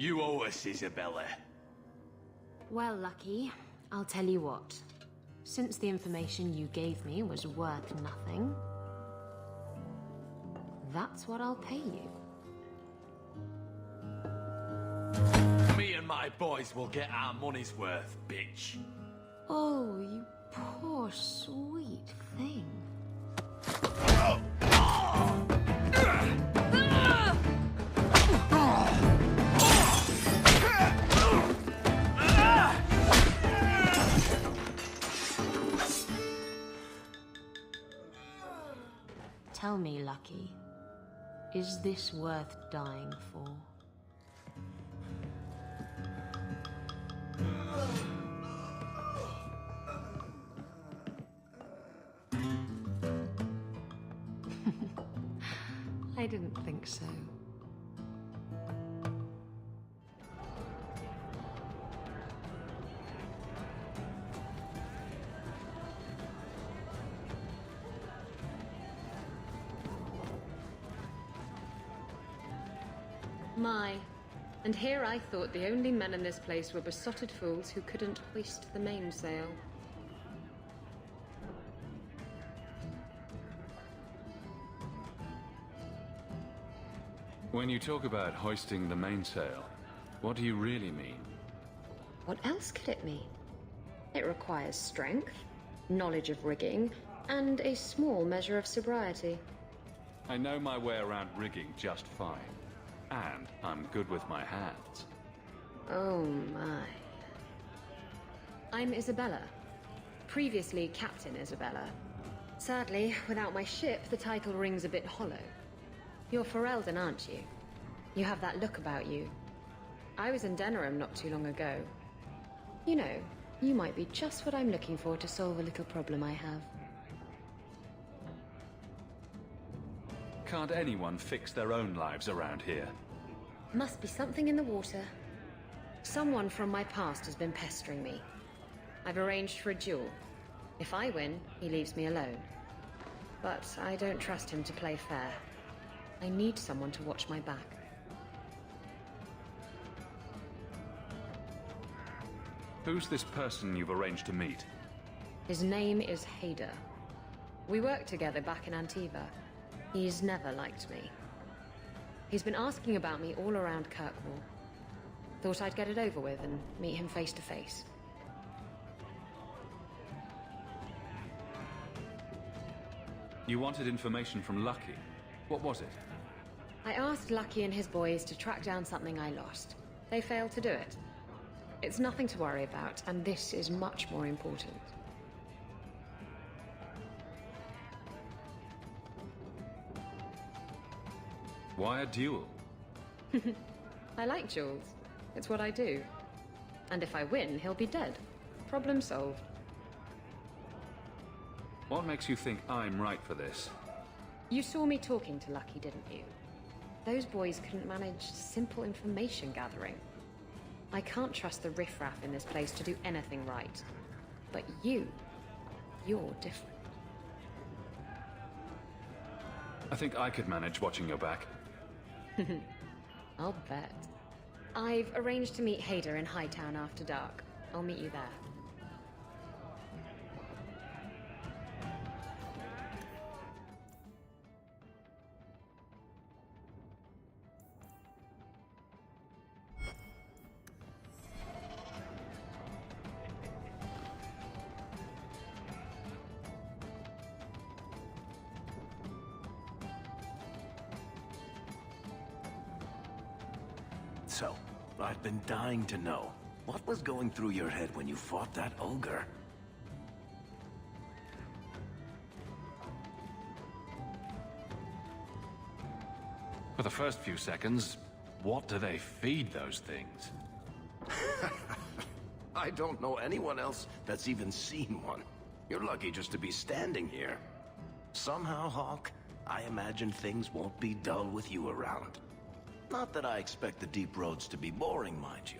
You owe us, Isabella. Well, Lucky, I'll tell you what. Since the information you gave me was worth nothing, that's what I'll pay you. Me and my boys will get our money's worth, bitch. Oh, you poor sweet thing. Tell me, Lucky, is this worth dying for? I didn't think so. My. And here I thought the only men in this place were besotted fools who couldn't hoist the mainsail. When you talk about hoisting the mainsail, what do you really mean? What else could it mean? It requires strength, knowledge of rigging, and a small measure of sobriety. I know my way around rigging just fine. And I'm good with my hands. Oh my. I'm Isabella. Previously Captain Isabella. Sadly, without my ship, the title rings a bit hollow. You're Ferelden, aren't you? You have that look about you. I was in Denerim not too long ago. You know, you might be just what I'm looking for to solve a little problem I have. Can't anyone fix their own lives around here? Must be something in the water. Someone from my past has been pestering me. I've arranged for a duel. If I win, he leaves me alone. But I don't trust him to play fair. I need someone to watch my back. Who's this person you've arranged to meet? His name is Herida. We worked together back in Antiva. He's never liked me. He's been asking about me all around Kirkwall. Thought I'd get it over with and meet him face to face. You wanted information from Lucky. What was it? I asked Lucky and his boys to track down something I lost. They failed to do it. It's nothing to worry about, and this is much more important. Why a duel? I like duels. It's what I do. And if I win, he'll be dead. Problem solved. What makes you think I'm right for this? You saw me talking to Lucky, didn't you? Those boys couldn't manage simple information gathering. I can't trust the riffraff in this place to do anything right. But you're different. I think I could manage watching your back. I'll bet. I've arranged to meet Herida in Hightown after dark. I'll meet you there. So, I've been dying to know. What was going through your head when you fought that ogre? For the first few seconds, what do they feed those things? I don't know anyone else that's even seen one. You're lucky just to be standing here. Somehow, Hawk, I imagine things won't be dull with you around. Not that I expect the deep roads to be boring, mind you.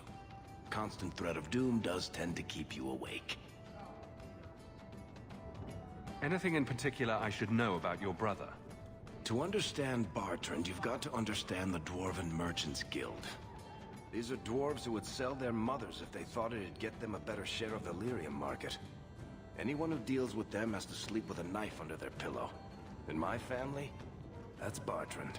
Constant threat of doom does tend to keep you awake. Anything in particular I should know about your brother? To understand Bartrand, you've got to understand the Dwarven Merchants Guild. These are dwarves who would sell their mothers if they thought it'd get them a better share of the lyrium market. Anyone who deals with them has to sleep with a knife under their pillow. In my family, that's Bartrand.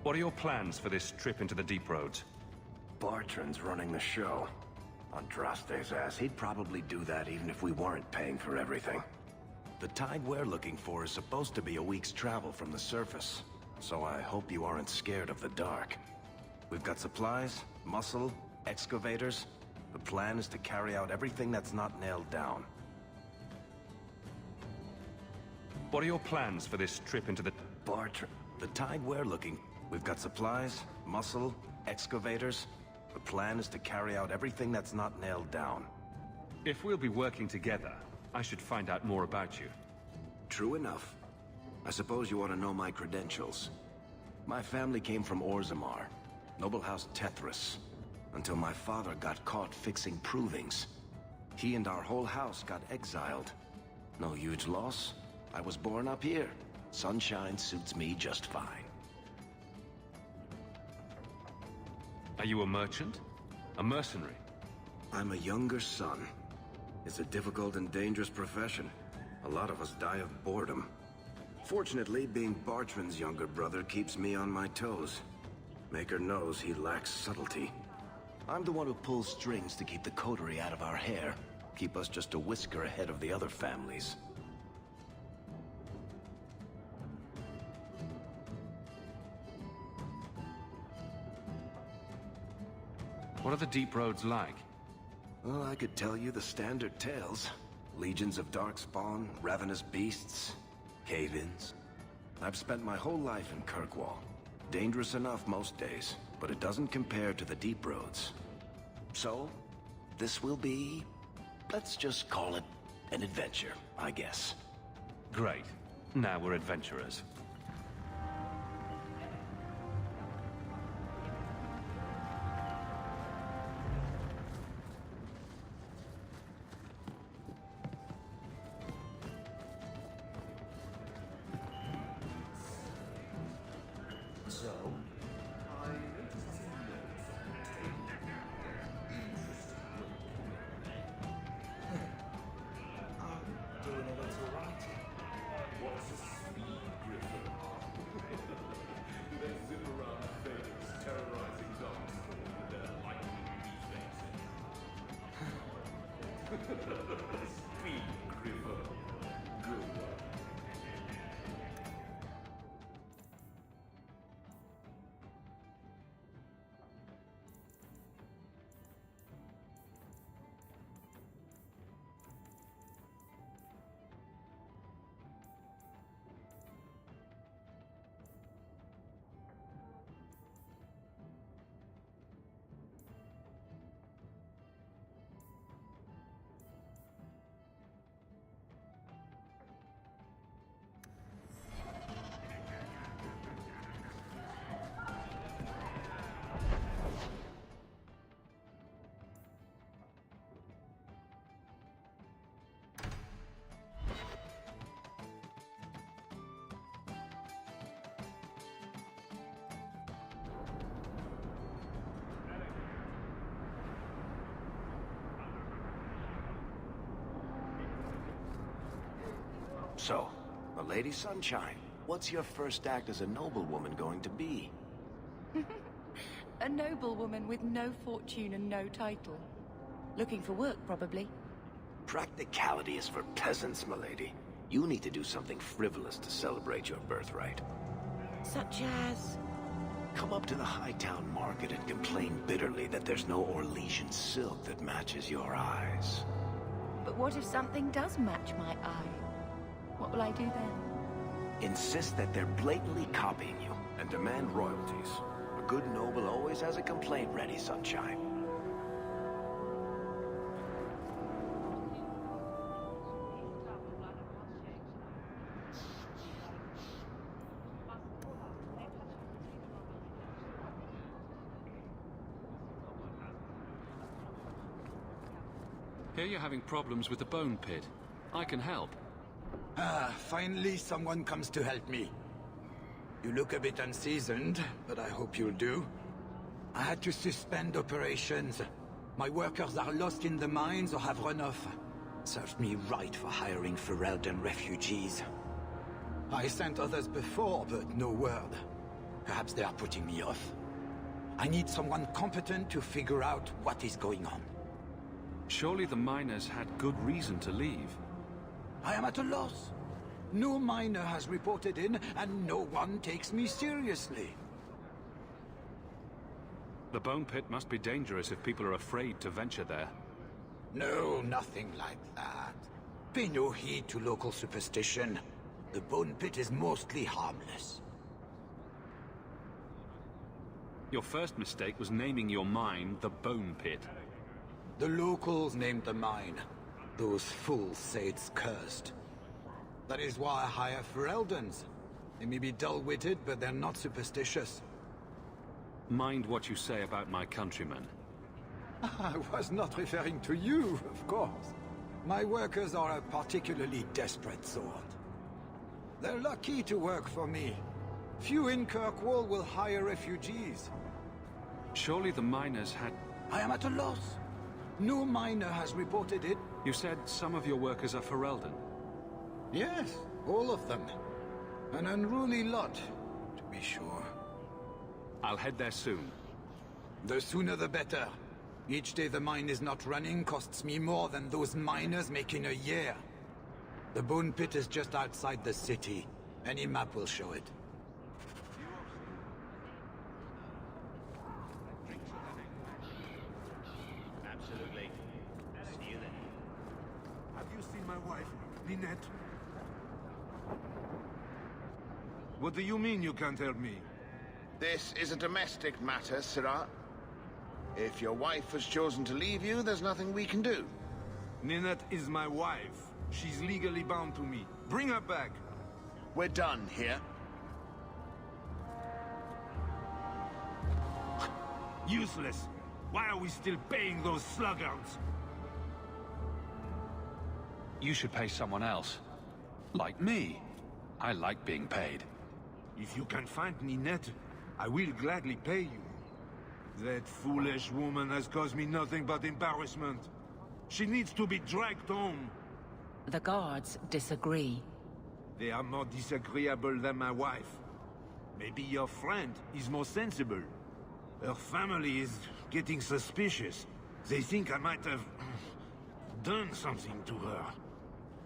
What are your plans for this trip into the deep roads? Bartrand's running the show. Andraste's ass, he'd probably do that even if we weren't paying for everything. The tide we're looking for is supposed to be a week's travel from the surface, so I hope you aren't scared of the dark. We've got supplies, muscle, excavators. The plan is to carry out everything that's not nailed down. What are your plans for this trip into the... Bartrand, the tide we're looking... We've got supplies, muscle, excavators. The plan is to carry out everything that's not nailed down. If we'll be working together, I should find out more about you. True enough. I suppose you ought to know my credentials. My family came from Orzammar, noble house Tethras, until my father got caught fixing provings. He and our whole house got exiled. No huge loss. I was born up here. Sunshine suits me just fine. Are you a merchant? A mercenary? I'm a younger son. It's a difficult and dangerous profession. A lot of us die of boredom. Fortunately, being Bartrand's younger brother keeps me on my toes. Maker knows he lacks subtlety. I'm the one who pulls strings to keep the coterie out of our hair. Keep us just a whisker ahead of the other families. What are the deep roads like? Well, I could tell you the standard tales. Legions of darkspawn, ravenous beasts, cave-ins. I've spent my whole life in Kirkwall. Dangerous enough most days, but it doesn't compare to the deep roads. So, this will be... let's just call it an adventure, I guess. Great. Now we're adventurers. So, the Lady Sunshine, what's your first act as a noblewoman going to be? A noblewoman with no fortune and no title. Looking for work, probably. Practicality is for peasants, milady. You need to do something frivolous to celebrate your birthright. Such as... Come up to the Hightown Market and complain bitterly that there's no Orlesian silk that matches your eyes. But what if something does match my eye? What will I do then? Insist that they're blatantly copying you and demand royalties. A good noble always has a complaint ready, Sunshine. Here you're having problems with the bone pit. I can help. Ah, finally someone comes to help me. You look a bit unseasoned, but I hope you'll do. I had to suspend operations. My workers are lost in the mines or have run off. Served me right for hiring Ferelden refugees. I sent others before, but no word. Perhaps they are putting me off. I need someone competent to figure out what is going on. Surely the miners had good reason to leave. I am at a loss. No miner has reported in, and no one takes me seriously. The bone pit must be dangerous if people are afraid to venture there. No, nothing like that. Pay no heed to local superstition. The bone pit is mostly harmless. Your first mistake was naming your mine the Bone Pit. The locals named the mine. Those fools say it's cursed. That is why I hire Fereldans. They may be dull-witted, but they're not superstitious. Mind what you say about my countrymen. I was not referring to you, of course. My workers are a particularly desperate sort. They're lucky to work for me. Few in Kirkwall will hire refugees. Surely the miners had... I am at a loss. No miner has reported it. You said some of your workers are Ferelden. Yes, all of them. An unruly lot, to be sure. I'll head there soon. The sooner the better. Each day the mine is not running costs me more than those miners make in a year. The bone pit is just outside the city. Any map will show it. Absolutely. See you then. Have you seen my wife, Lynette? What do you mean you can't help me? This is a domestic matter, Sirrah. If your wife has chosen to leave you, there's nothing we can do. Ninette is my wife. She's legally bound to me. Bring her back. We're done here. Useless. Why are we still paying those sluggards? You should pay someone else. Like me. I like being paid. If you can find Ninette, I will gladly pay you. That foolish woman has caused me nothing but embarrassment. She needs to be dragged home. The guards disagree. They are more disagreeable than my wife. Maybe your friend is more sensible. Her family is getting suspicious. They think I might have done something to her.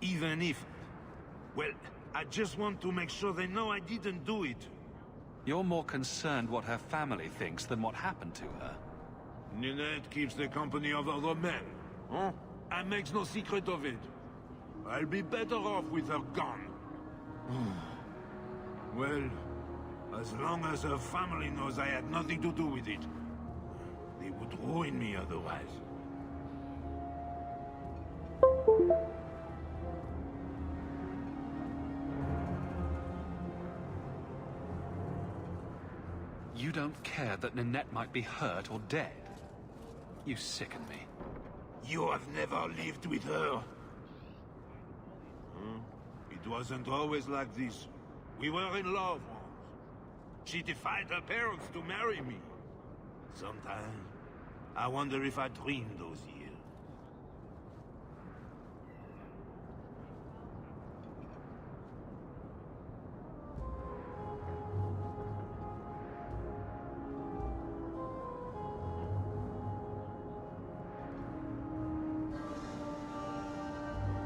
Even if... Well, I just want to make sure they know I didn't do it. You're more concerned what her family thinks than what happened to her. Ninette keeps the company of other men. Huh? And makes no secret of it. I'll be better off with her gone. Well, as long as her family knows I had nothing to do with it. They would ruin me otherwise. You don't care that Ninette might be hurt or dead? You sicken me. You have never lived with her. It wasn't always like this. We were in love once. She defied her parents to marry me. Sometimes, I wonder if I dreamed those years.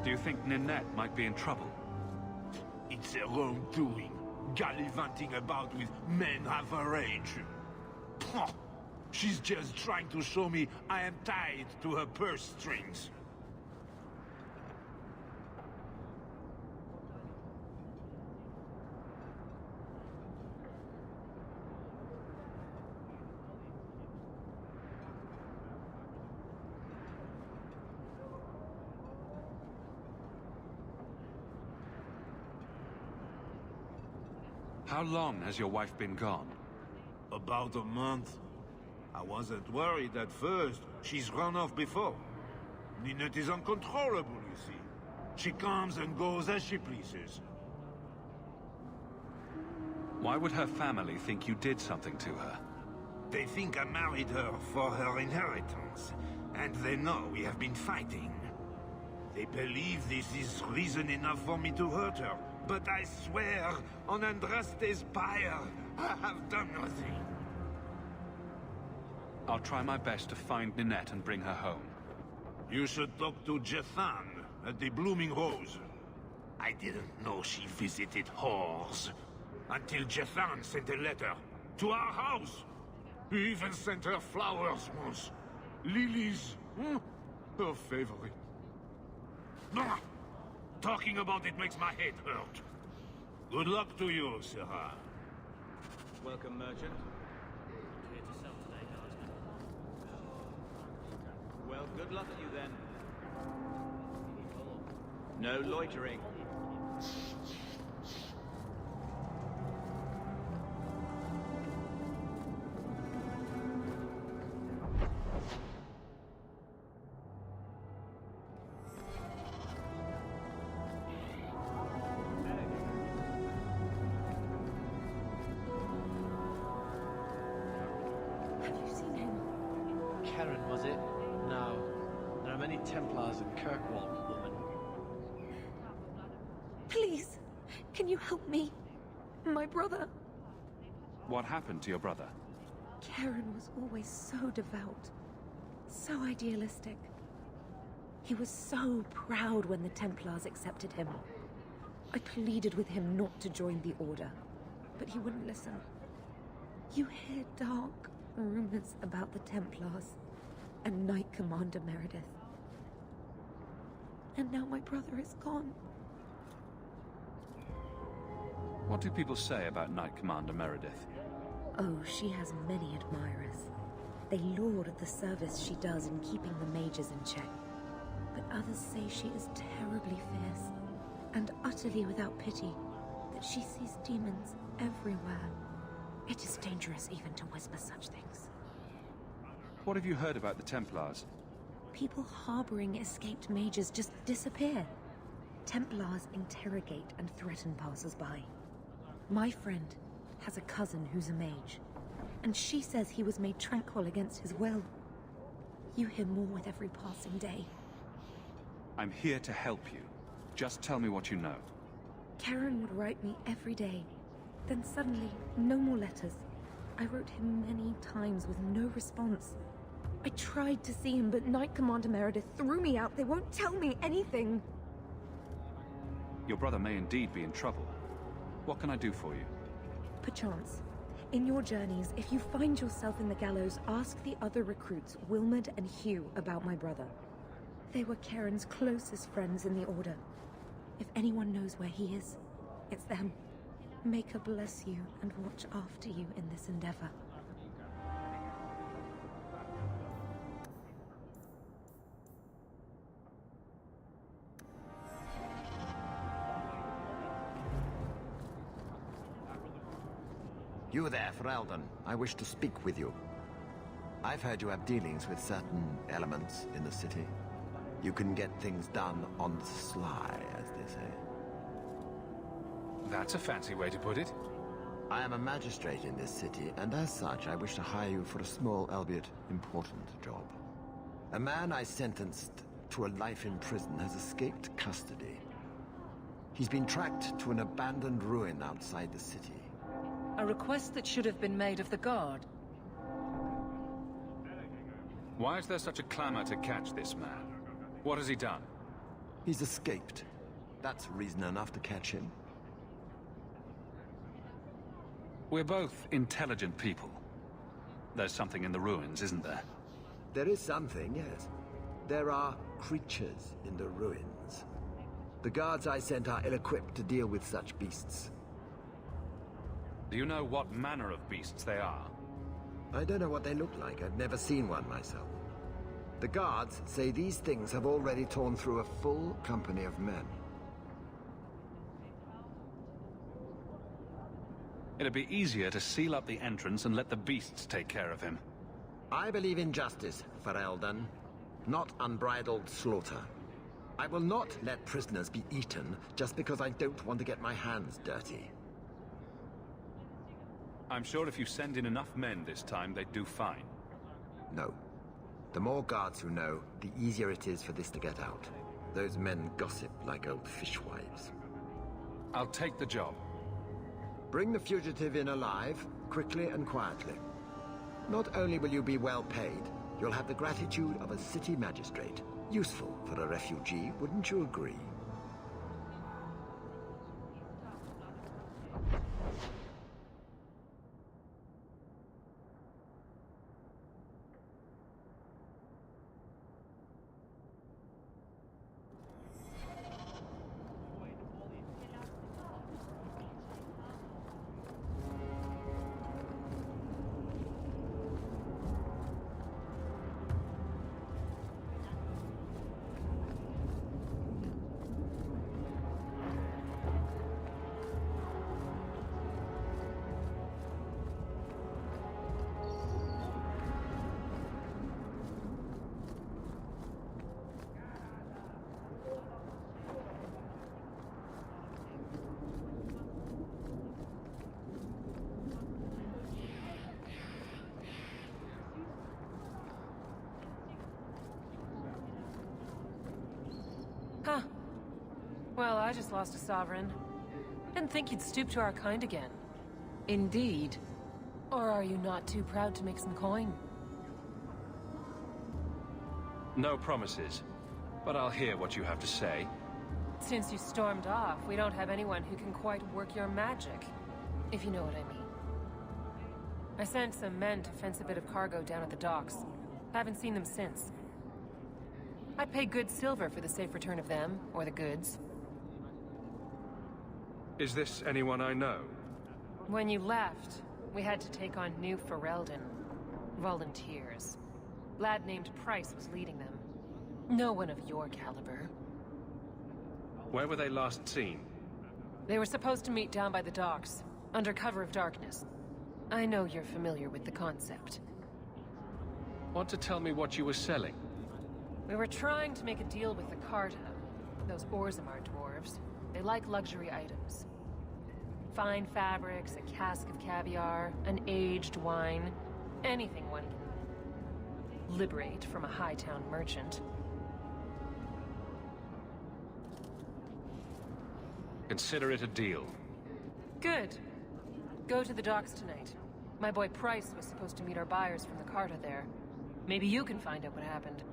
Do you think Ninette might be in trouble? It's her own doing, gallivanting about with men half her age. Pah! She's just trying to show me I am tied to her purse strings. How long has your wife been gone? About a month. I wasn't worried at first. She's run off before. Ninette is uncontrollable, you see. She comes and goes as she pleases. Why would her family think you did something to her? They think I married her for her inheritance, and they know we have been fighting. They believe this is reason enough for me to hurt her, but I swear, on Andraste's pyre, I have done nothing. I'll try my best to find Ninette and bring her home. You should talk to Jethan at the Blooming Rose. I didn't know she visited whores until Jethan sent a letter to our house. He even sent her flowers once. Lilies. Her favorite. Ah, talking about it makes my head hurt. Good luck to you, Sarah. Welcome, merchant. Here to sell today, guardsman. Well, good luck to you then. No loitering. Karen, was it? No. There are many Templars at Kirkwall, woman. Please, can you help me? My brother. What happened to your brother? Karen was always so devout, so idealistic. He was so proud when the Templars accepted him. I pleaded with him not to join the Order, but he wouldn't listen. You hear dark rumors about the Templars and Knight Commander Meredith. And now my brother is gone. What do people say about Knight Commander Meredith? Oh, she has many admirers. They laud at the service she does in keeping the mages in check. But others say she is terribly fierce and utterly without pity, that she sees demons everywhere. It is dangerous even to whisper such things. What have you heard about the Templars? People harboring escaped mages just disappear. Templars interrogate and threaten passers-by. My friend has a cousin who's a mage, and she says he was made tranquil against his will. You hear more with every passing day. I'm here to help you. Just tell me what you know. Karen would write me every day. Then suddenly, no more letters. I wrote him many times with no response. I tried to see him, but Knight Commander Meredith threw me out. They won't tell me anything. Your brother may indeed be in trouble. What can I do for you? Perchance. In your journeys, if you find yourself in the gallows, ask the other recruits, Wilmerd and Hugh, about my brother. They were Karen's closest friends in the Order. If anyone knows where he is, it's them. May her bless you and watch after you in this endeavor. You there, Ferelden. I wish to speak with you. I've heard you have dealings with certain elements in the city. You can get things done on the sly, as they say. That's a fancy way to put it. I am a magistrate in this city, and as such, I wish to hire you for a small, albeit important, job. A man I sentenced to a life in prison has escaped custody. He's been tracked to an abandoned ruin outside the city. A request that should have been made of the guard. Why is there such a clamor to catch this man? What has he done? He's escaped. That's reason enough to catch him. We're both intelligent people. There's something in the ruins, isn't there? There is something, yes. There are creatures in the ruins. The guards I sent are ill-equipped to deal with such beasts. Do you know what manner of beasts they are? I don't know what they look like. I've never seen one myself. The guards say these things have already torn through a full company of men. It'd be easier to seal up the entrance and let the beasts take care of him. I believe in justice, Ferelden. not unbridled slaughter. I will not let prisoners be eaten just because I don't want to get my hands dirty. I'm sure if you send in enough men this time, they'd do fine. No. The more guards who know, the easier it is for this to get out. Those men gossip like old fishwives. I'll take the job. Bring the fugitive in alive, quickly and quietly. Not only will you be well paid, you'll have the gratitude of a city magistrate. Useful for a refugee, wouldn't you agree? Huh. Well, I just lost a sovereign. Didn't think you'd stoop to our kind again. Indeed. Or are you not too proud to make some coin? No promises, but I'll hear what you have to say. Since you stormed off, we don't have anyone who can quite work your magic, if you know what I mean. I sent some men to fence a bit of cargo down at the docks. Haven't seen them since. I'd pay good silver for the safe return of them, or the goods. Is this anyone I know? When you left, we had to take on new Ferelden. Volunteers. Lad named Price was leading them. No one of your caliber. Where were they last seen? They were supposed to meet down by the docks, under cover of darkness. I know you're familiar with the concept. Want to tell me what you were selling? We were trying to make a deal with the Carta. Those Orzammar dwarves. They like luxury items. Fine fabrics, a cask of caviar, an aged wine. Anything one can liberate from a Hightown merchant. Consider it a deal. Good. Go to the docks tonight. My boy Price was supposed to meet our buyers from the Carta there. Maybe you can find out what happened.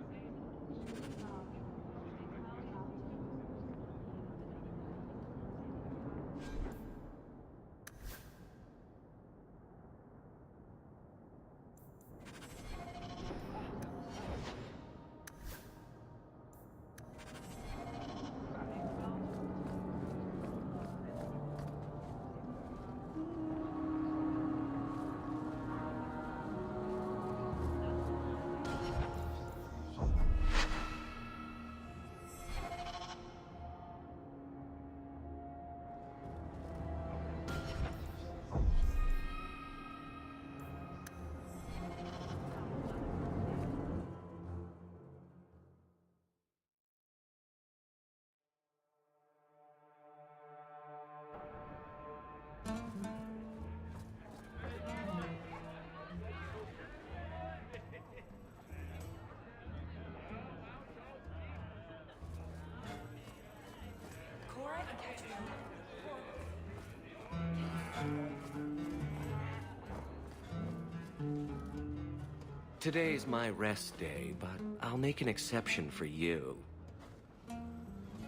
Today's my rest day, but I'll make an exception for you.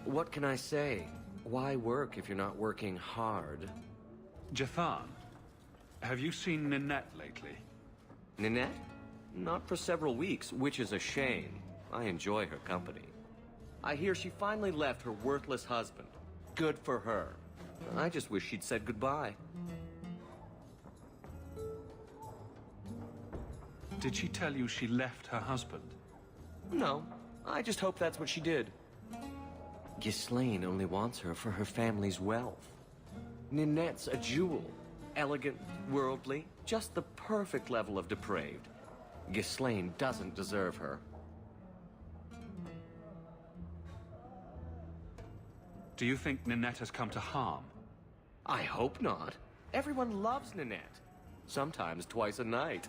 What can I say? Why work if you're not working hard? Jathan, have you seen Ninette lately? Ninette? Not for several weeks, which is a shame. I enjoy her company. I hear she finally left her worthless husband. Good for her. I just wish she'd said goodbye. Did she tell you she left her husband? No, I just hope that's what she did. Ghislaine only wants her for her family's wealth. Ninette's a jewel. Elegant, worldly, just the perfect level of depraved. Ghislaine doesn't deserve her. Do you think Ninette has come to harm? I hope not. Everyone loves Ninette. Sometimes twice a night.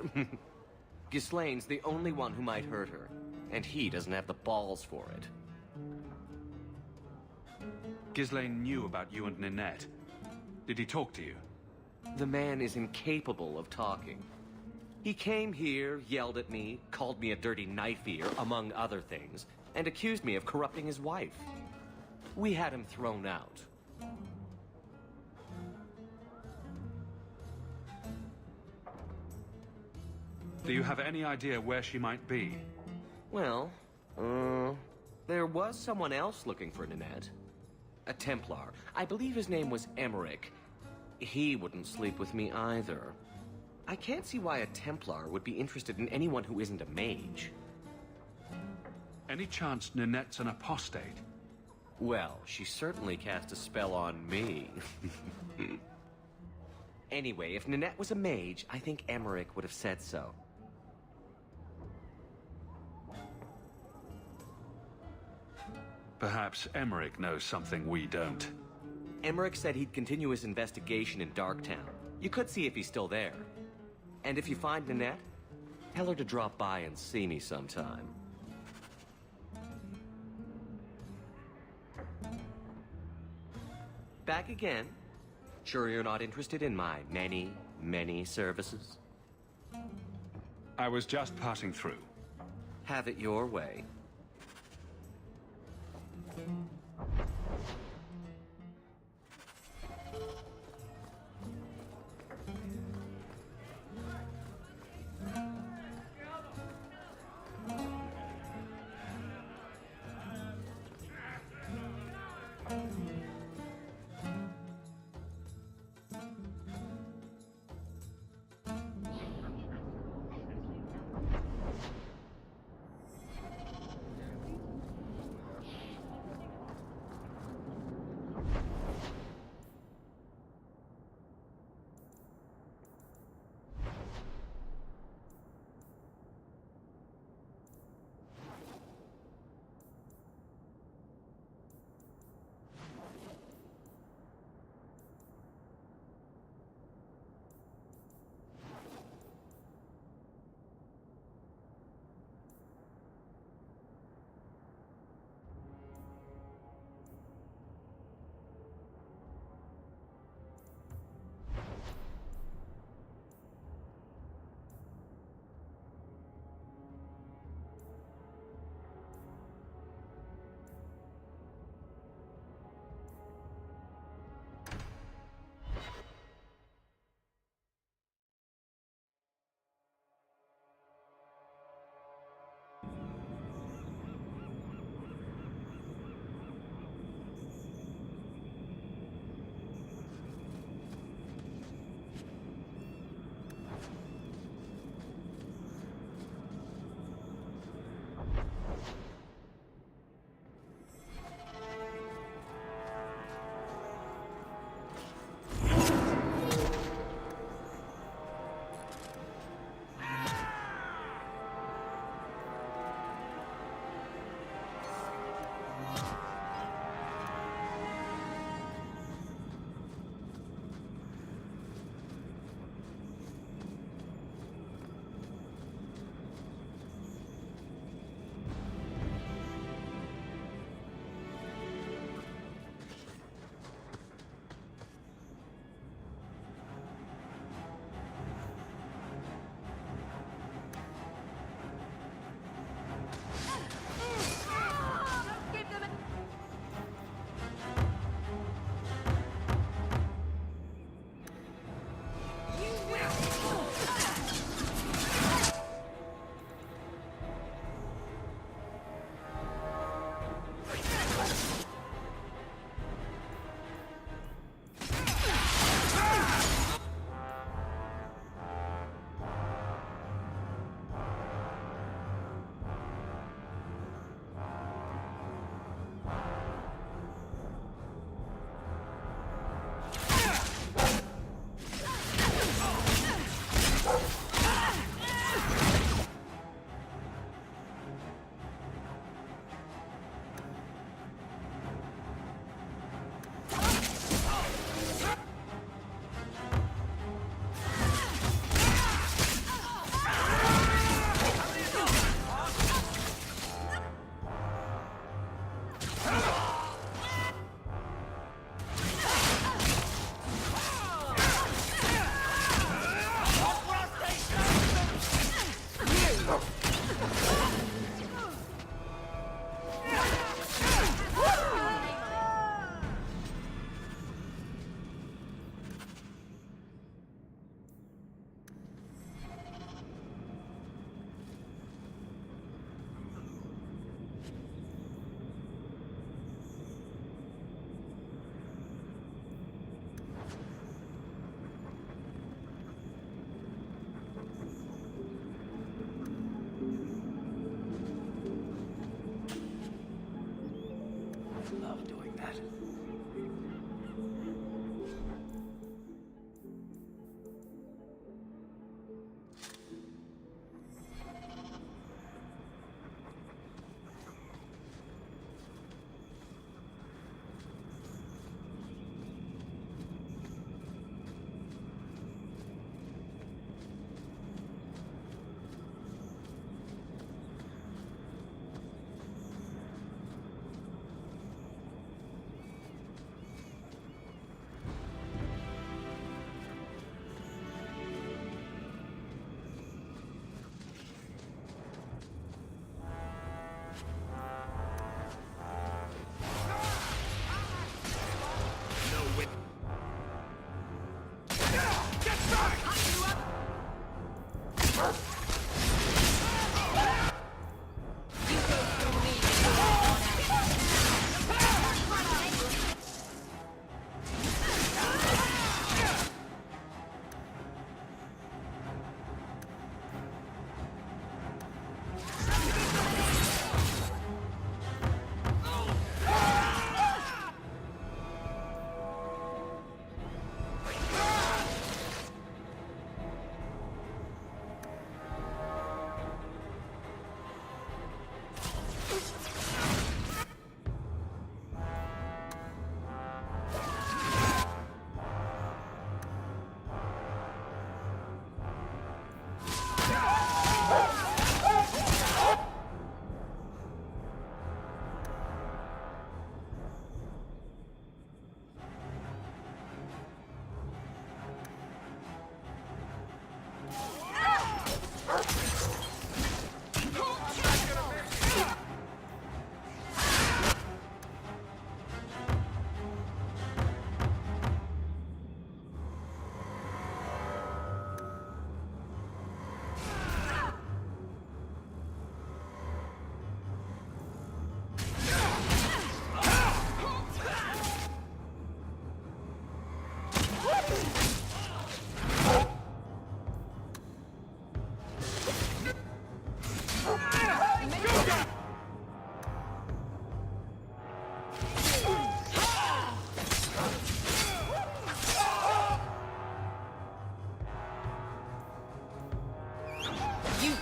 Ghislaine's the only one who might hurt her, and he doesn't have the balls for it. Ghislaine knew about you and Ninette. Did he talk to you? The man is incapable of talking. He came here, yelled at me, called me a dirty knife-ear, among other things, and accused me of corrupting his wife. We had him thrown out. Do you have any idea where she might be? Well, there was someone else looking for Ninette. A Templar. I believe his name was Emmerich. He wouldn't sleep with me either. I can't see why a Templar would be interested in anyone who isn't a mage. Any chance Ninette's an apostate? Well, she certainly cast a spell on me. Anyway, if Ninette was a mage, I think Emmerich would have said so. Perhaps Emmerich knows something we don't. Emmerich said he'd continue his investigation in Darktown. You could see if he's still there. And if you find Ninette, tell her to drop by and see me sometime. Back again? Sure you're not interested in my many, many services? I was just passing through. Have it your way.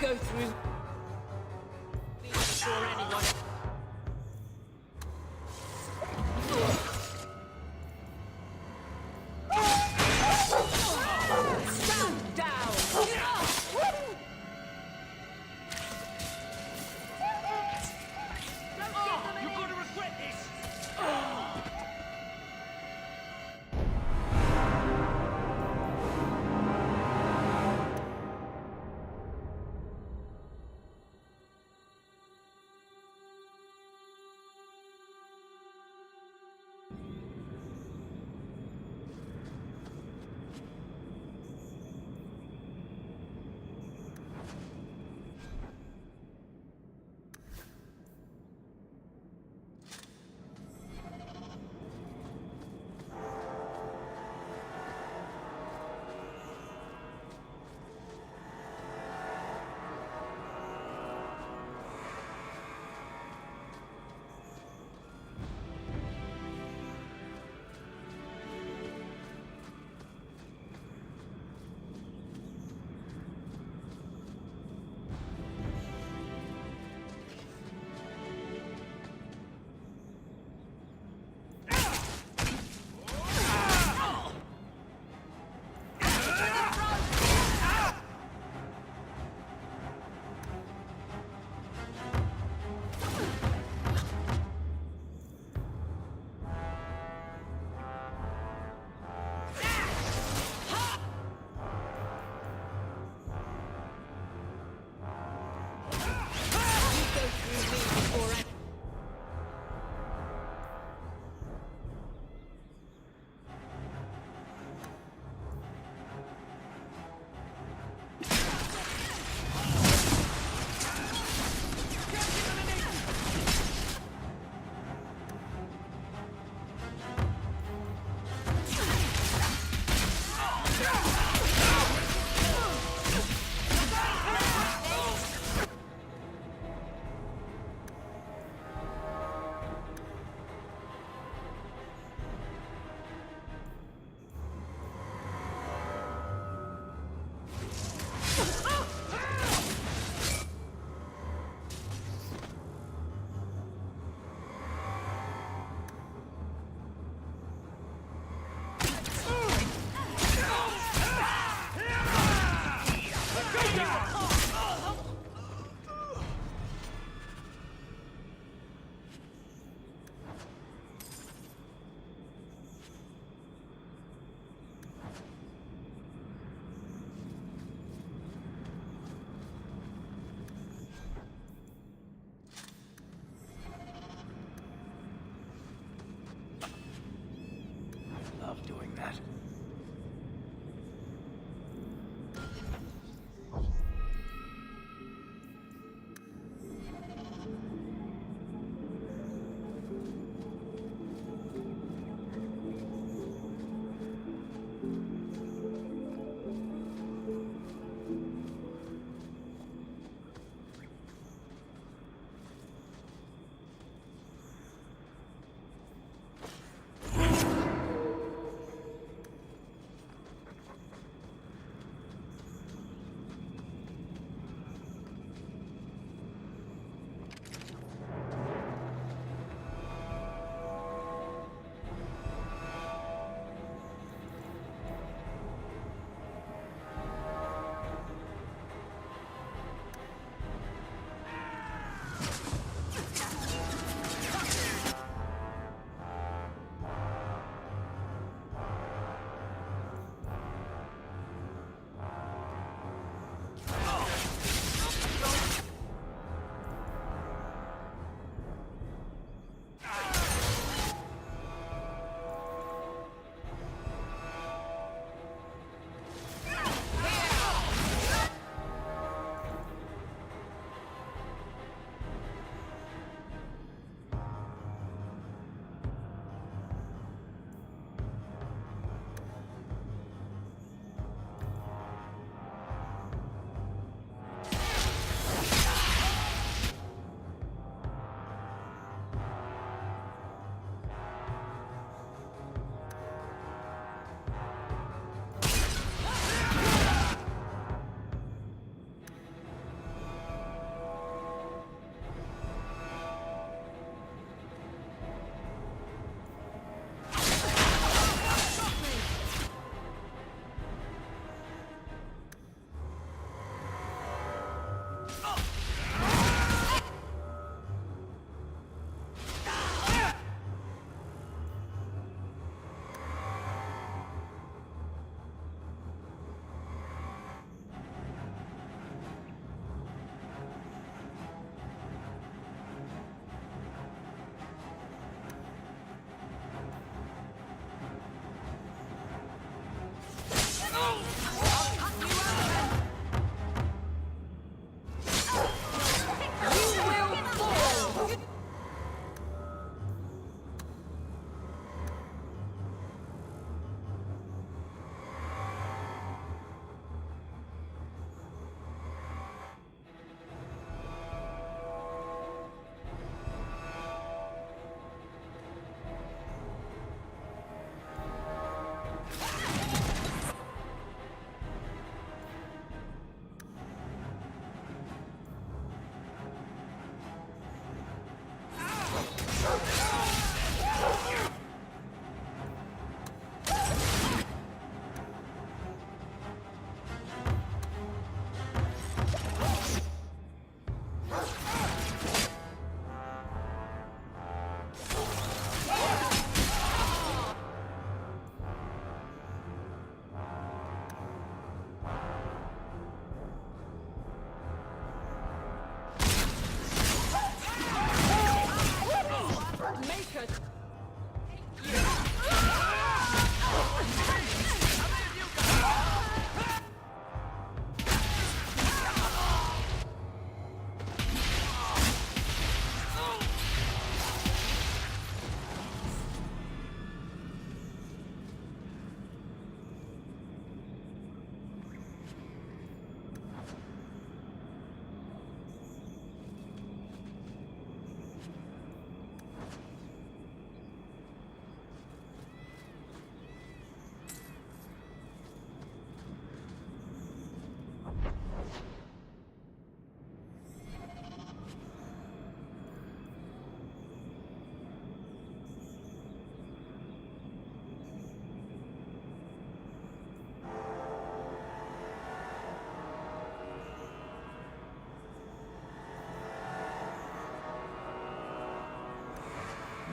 go through before anyone. Stand down! You're going to regret this!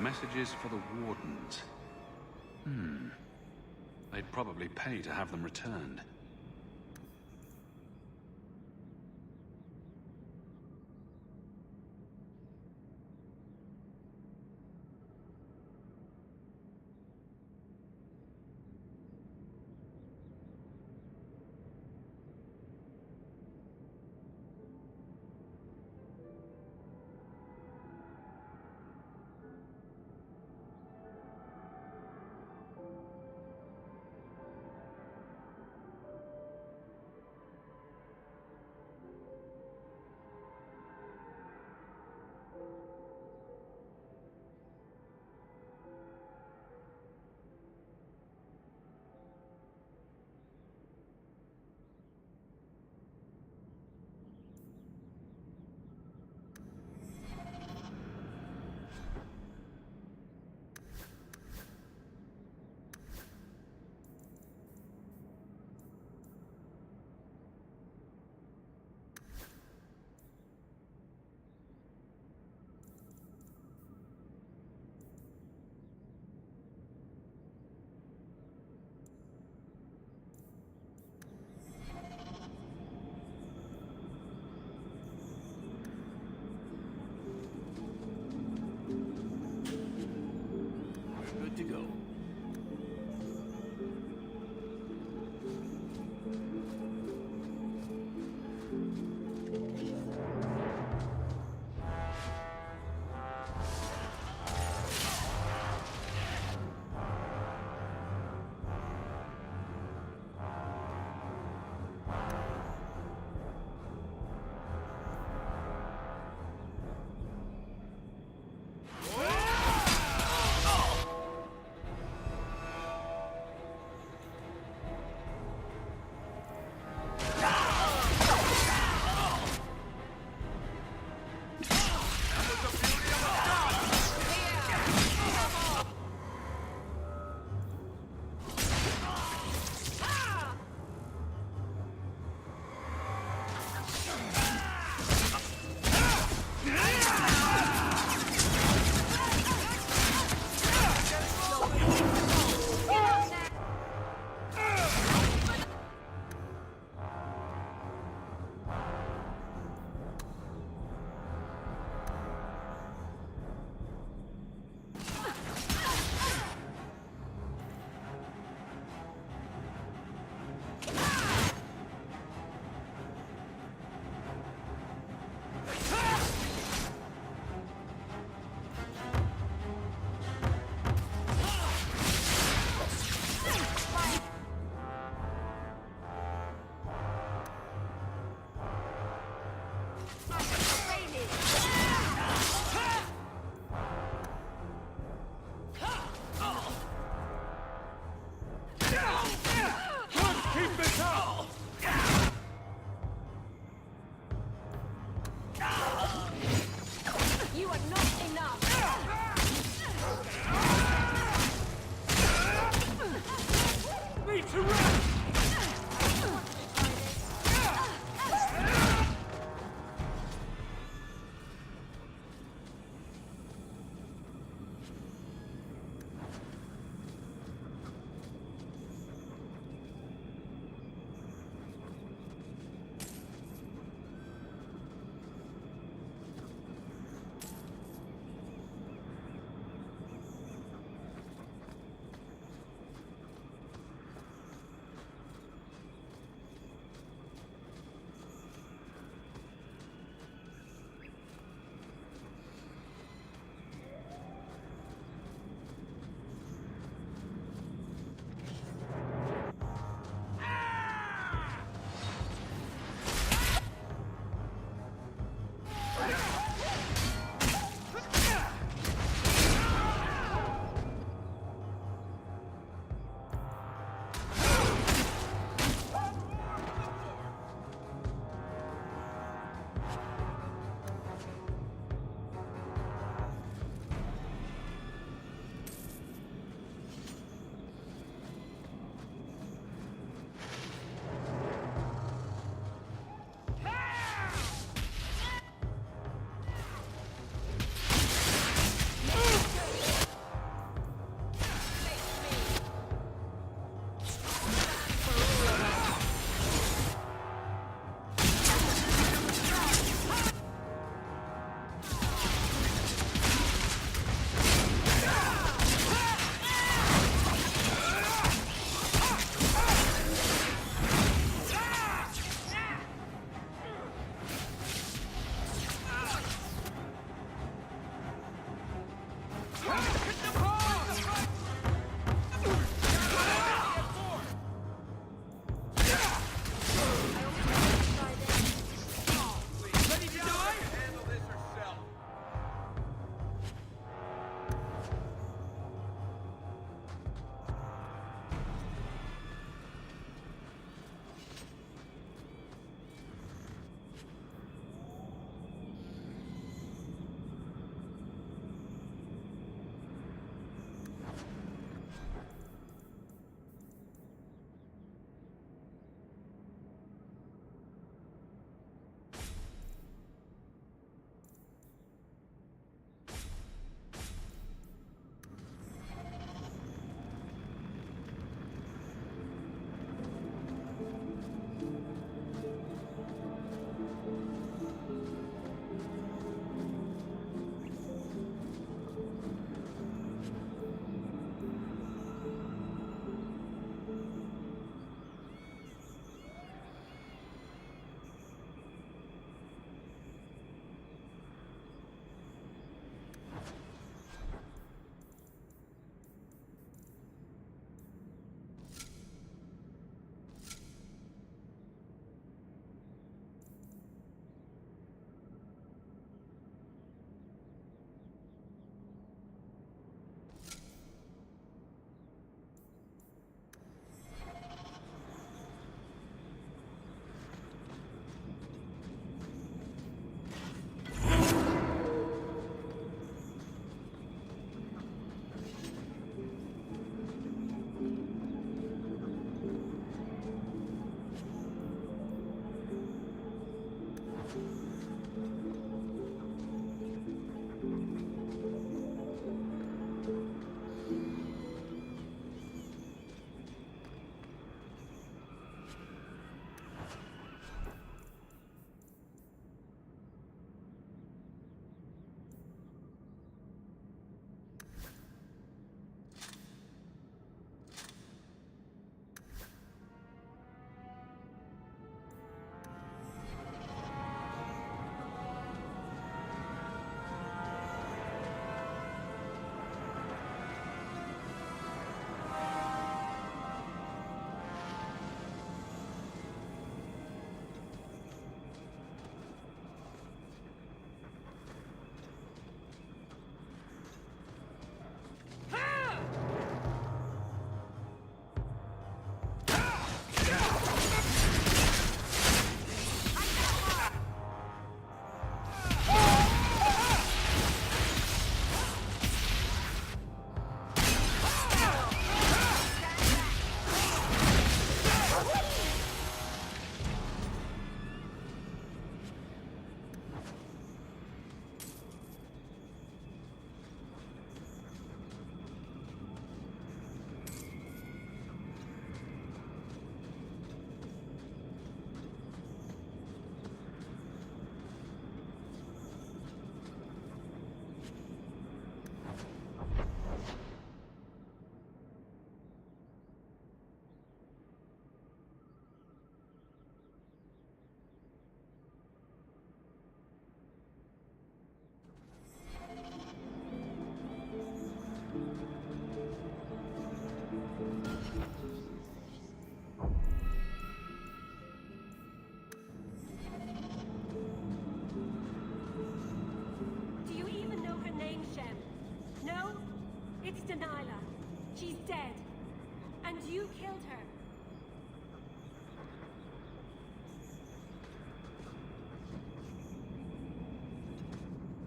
Messages for the Wardens. They'd probably pay to have them returned.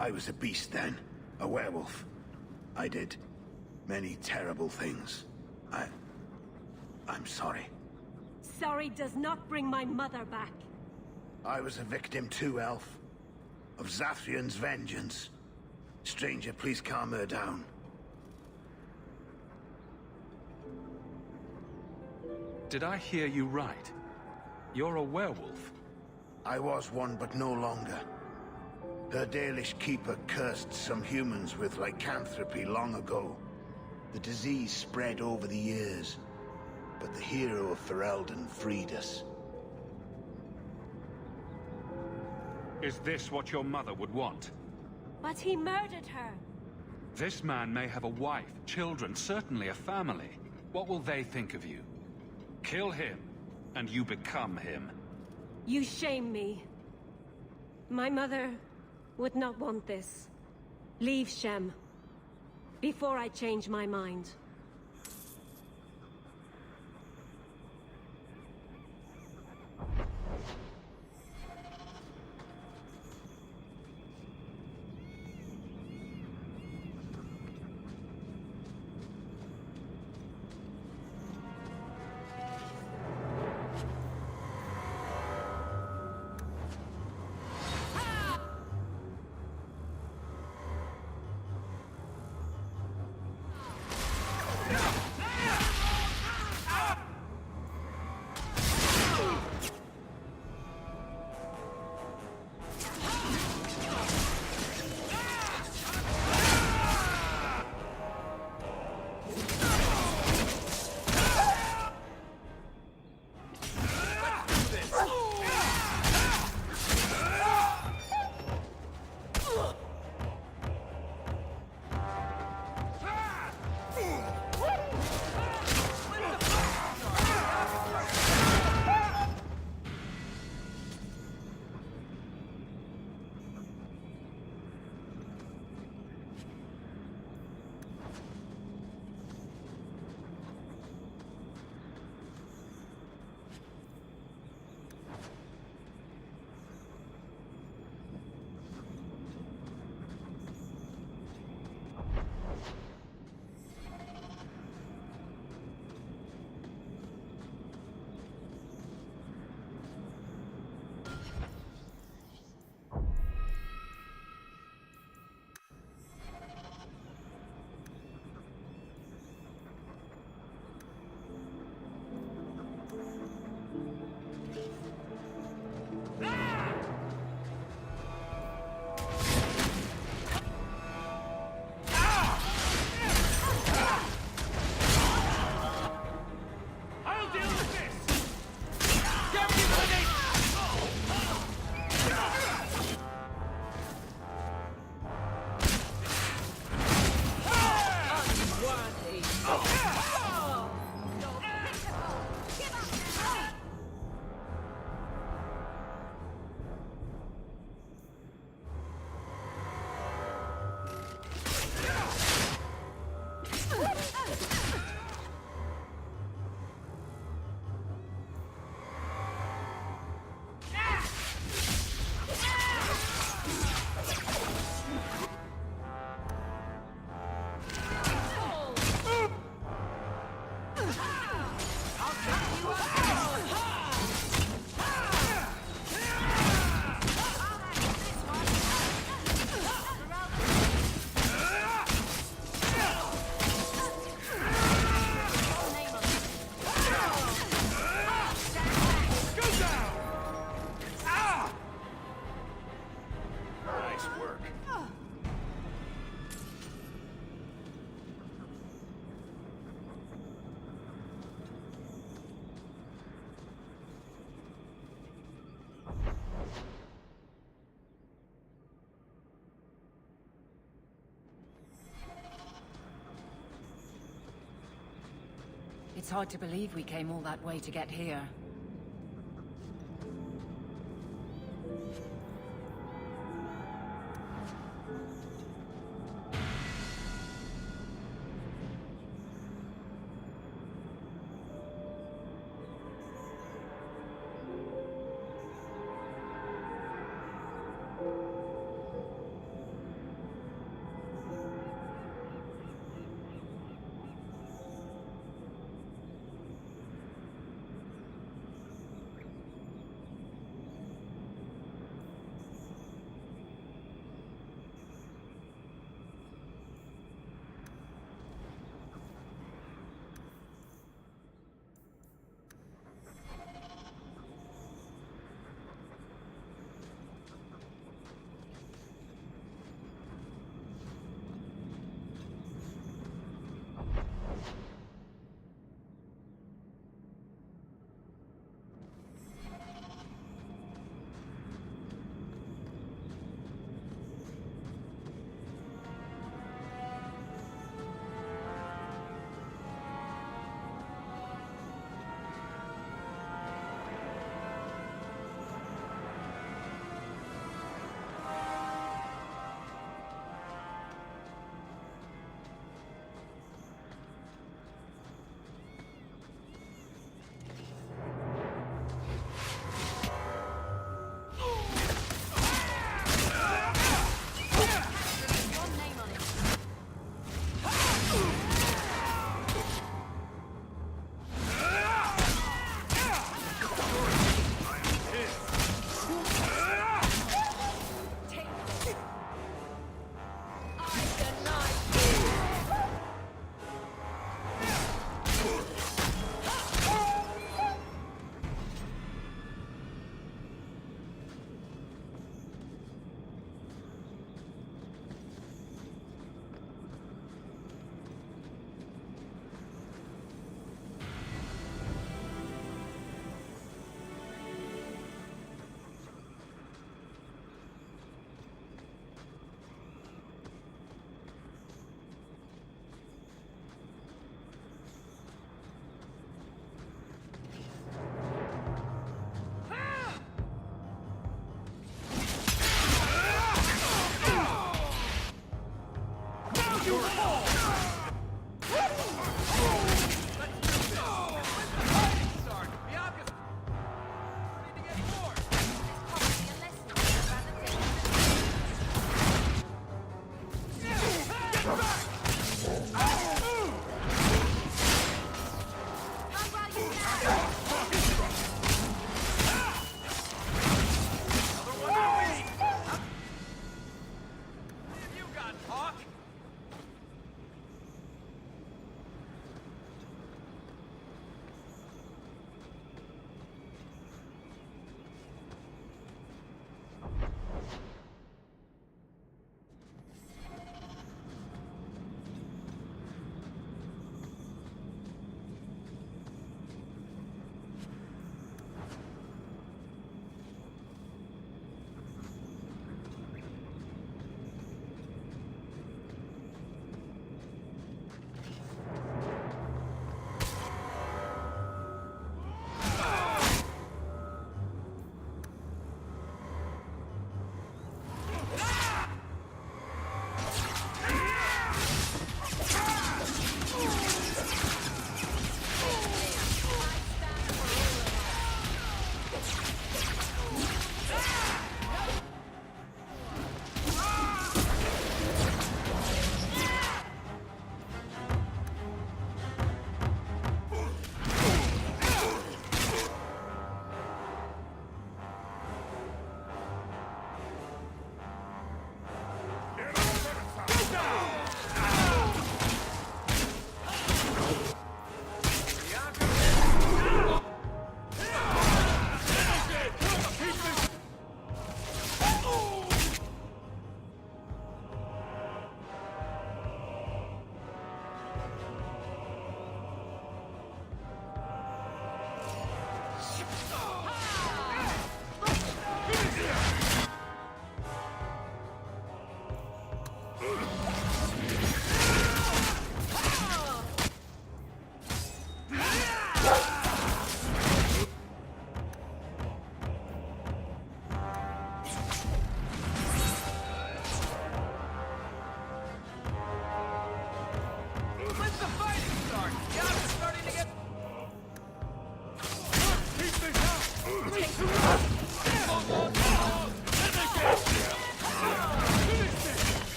I was a beast then. A werewolf. I did many terrible things. I'm sorry. Sorry does not bring my mother back. I was a victim too, Elf. Of Zathrian's vengeance. Stranger, please calm her down. Did I hear you right? You're a werewolf? I was one, but no longer. Her Dalish keeper cursed some humans with lycanthropy long ago. The disease spread over the years, but the hero of Ferelden freed us. Is this what your mother would want? But he murdered her. This man may have a wife, children, certainly a family. What will they think of you? Kill him, and you become him. You shame me. My mother would not want this. Leave Shem. Before I change my mind. It's hard to believe we came all that way to get here.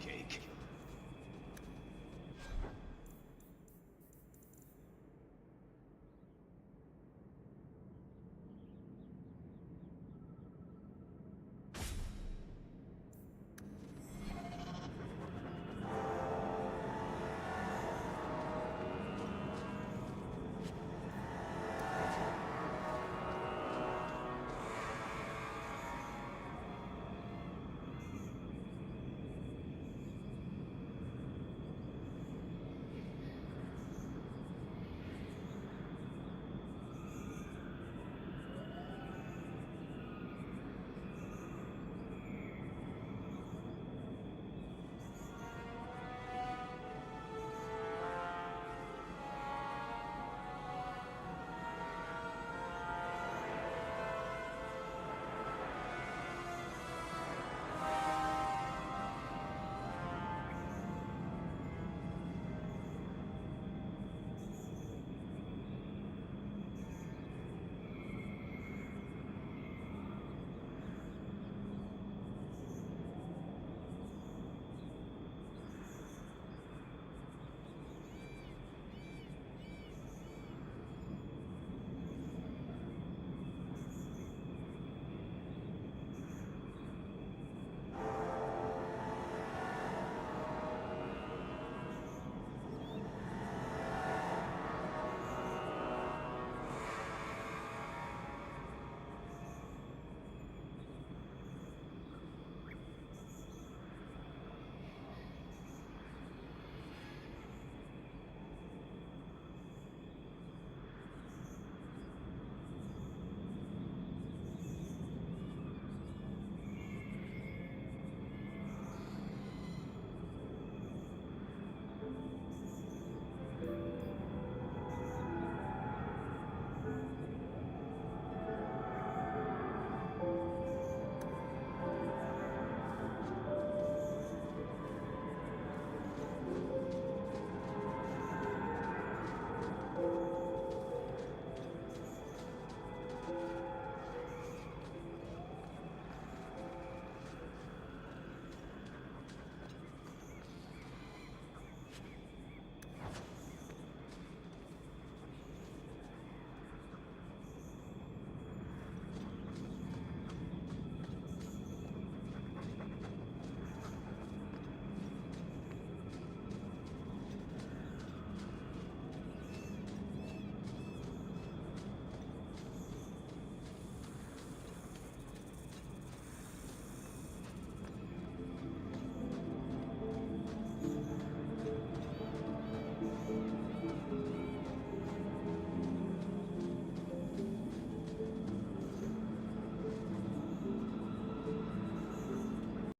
Cake.